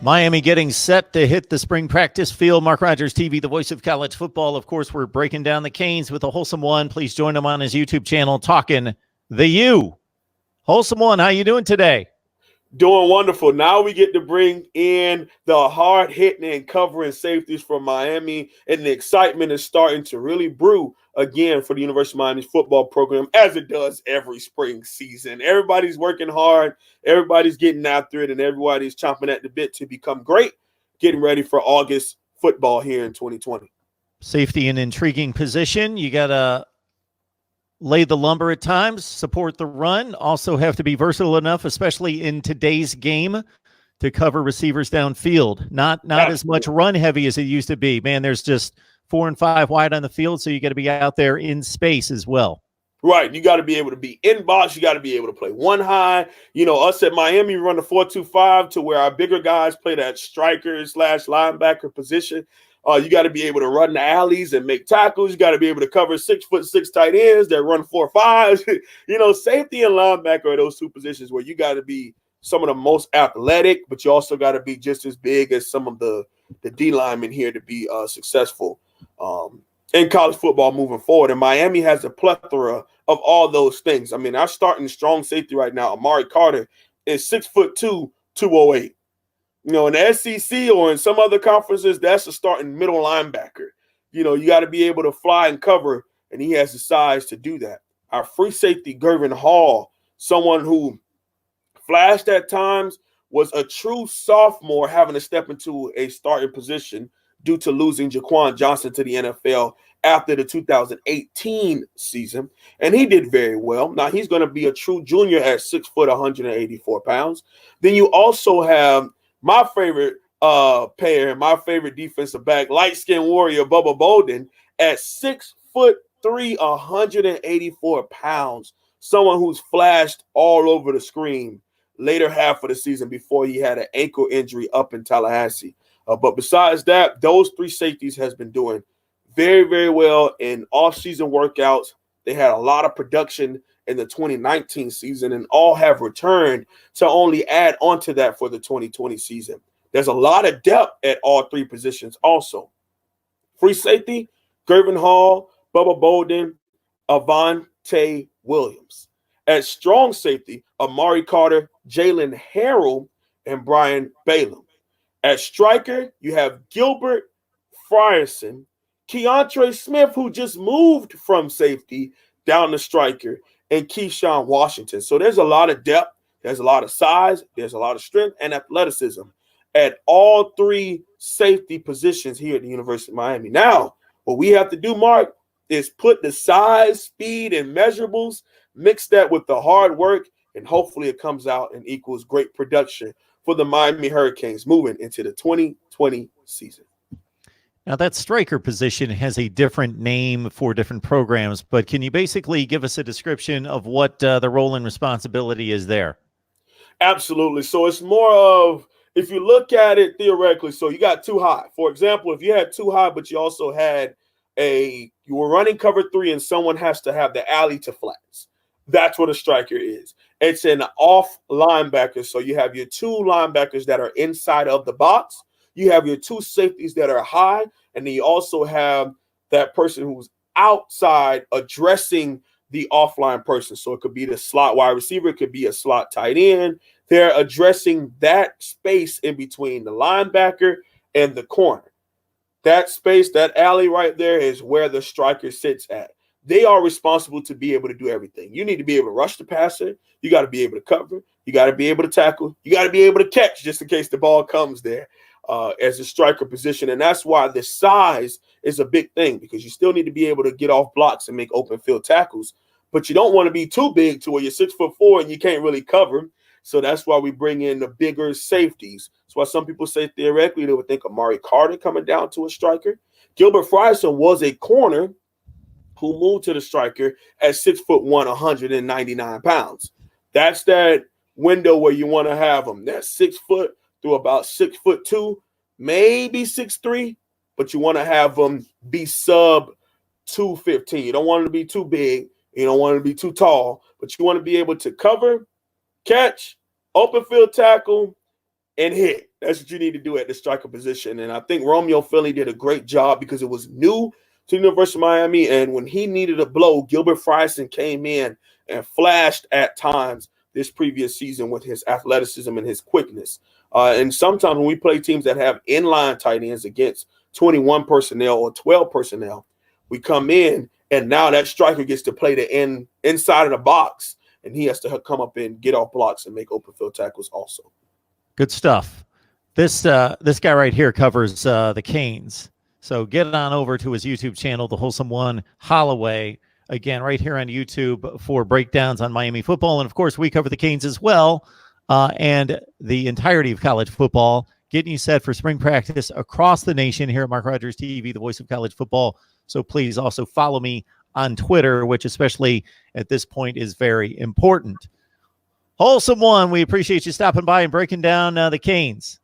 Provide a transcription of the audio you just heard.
Miami getting set to hit the spring practice field. Mark Rogers TV, the voice of college football. Of course, we're breaking down the Canes with a Wholesome One. Please join him on his YouTube channel, Talking the U. Wholesome One, how you doing today? Doing wonderful. Now we get to bring in the hard-hitting and covering safeties from Miami, and the excitement is starting to really brew again for the University of Miami's football program, as it does every spring season. Everybody's working hard, everybody's getting after it, and everybody's chomping at the bit to become great, getting ready for August football here in 2020. Safety, an intriguing position. You got to lay the lumber at times, support the run, also have to be versatile enough, especially in today's game, to cover receivers downfield. Not as much run heavy as it used to be. Man, there's just 4 and 5 wide on the field, so you got to be out there in space as well. Right. You got to be able to be in box. You got to be able to play one high. You know, us at Miami run the 4-2-5 to where our bigger guys play that striker/linebacker position. You got to be able to run the alleys and make tackles. You got to be able to cover 6'6" tight ends that run 4.5. You know, safety and linebacker are those two positions where you got to be some of the most athletic, but you also got to be just as big as some of the D linemen here to be successful in college football moving forward. And Miami has a plethora of all those things. I mean, our starting strong safety right now, Amari Carter, is 6'2", 208. You know, in the SEC or in some other conferences, that's a starting middle linebacker. You know, you got to be able to fly and cover, and he has the size to do that. Our free safety, Gervin Hall, someone who flashed at times, was a true sophomore having to step into a starting position due to losing Jaquan Johnson to the NFL after the 2018 season, and he did very well. Now, he's going to be a true junior at 6 foot, 184 pounds. Then you also have my favorite pair, my favorite defensive back, light-skinned warrior Bubba Bolden, at 6'3", 184 pounds. Someone who's flashed all over the screen later half of the season before he had an ankle injury up in Tallahassee. But besides that, those three safeties has been doing very, very well in off-season workouts. They had a lot of production in the 2019 season, and all have returned to only add on to that for the 2020 season. There's a lot of depth at all three positions also. Free safety, Gervin Hall, Bubba Bolden, Avante Williams. At strong safety, Amari Carter, Jalen Harrell, and Brian Balaam. At striker, you have Gilbert Frierson, Keontre Smith, who just moved from safety down to striker, and Keyshawn Washington. So there's a lot of depth, there's a lot of size, there's a lot of strength and athleticism at all three safety positions here at the University of Miami. Now, what we have to do, Mark, is put the size, speed, and measurables, mix that with the hard work, and hopefully it comes out and equals great production for the Miami Hurricanes moving into the 2020 season. Now, that striker position has a different name for different programs, but can you basically give us a description of what the role and responsibility is there? Absolutely. So it's more of, if you look at it theoretically, so you got too high. For example, if you had too high, but you also had you were running cover 3 and someone has to have the alley to flats. That's what a striker is. It's an off linebacker. So you have your two linebackers that are inside of the box. You have your two safeties that are high, and then you also have that person who's outside addressing the offline person. So it could be the slot wide receiver, it could be a slot tight end. They're addressing that space in between the linebacker and the corner. That space, that alley right there is where the striker sits at. They are responsible to be able to do everything. You need to be able to rush the passer. You got to be able to cover. You got to be able to tackle. You got to be able to catch just in case the ball comes there. As a striker position. And that's why the size is a big thing, because you still need to be able to get off blocks and make open field tackles, but you don't want to be too big to where you're 6'4" and you can't really cover. So that's why we bring in the bigger safeties. That's why some people say theoretically they would think Amari Carter coming down to a striker. Gilbert Frierson was a corner who moved to the striker at 6'1", 199 pounds. That's that window where you want to have them. That's 6 foot through about 6'2", maybe 6'3", but you want to have them be sub 215. You don't want them to be too big. You don't want them to be too tall, but you want to be able to cover, catch, open field tackle, and hit. That's what you need to do at the striker position. And I think Romeo Finley did a great job because it was new to the University of Miami. And when he needed a blow, Gilbert Frierson came in and flashed at times this previous season with his athleticism and his quickness. And sometimes when we play teams that have inline tight ends against 21 personnel or 12 personnel, we come in and now that striker gets to play the inside of the box, and he has to come up and get off blocks and make open field tackles also. Good stuff. This guy right here covers the Canes. So get on over to his YouTube channel, The Wholesome One Holloway. Again, right here on YouTube for breakdowns on Miami football. And, of course, we cover the Canes as well and the entirety of college football, getting you set for spring practice across the nation here at Mark Rogers TV, the voice of college football. So please also follow me on Twitter, which especially at this point is very important. Wholesome One, we appreciate you stopping by and breaking down the Canes.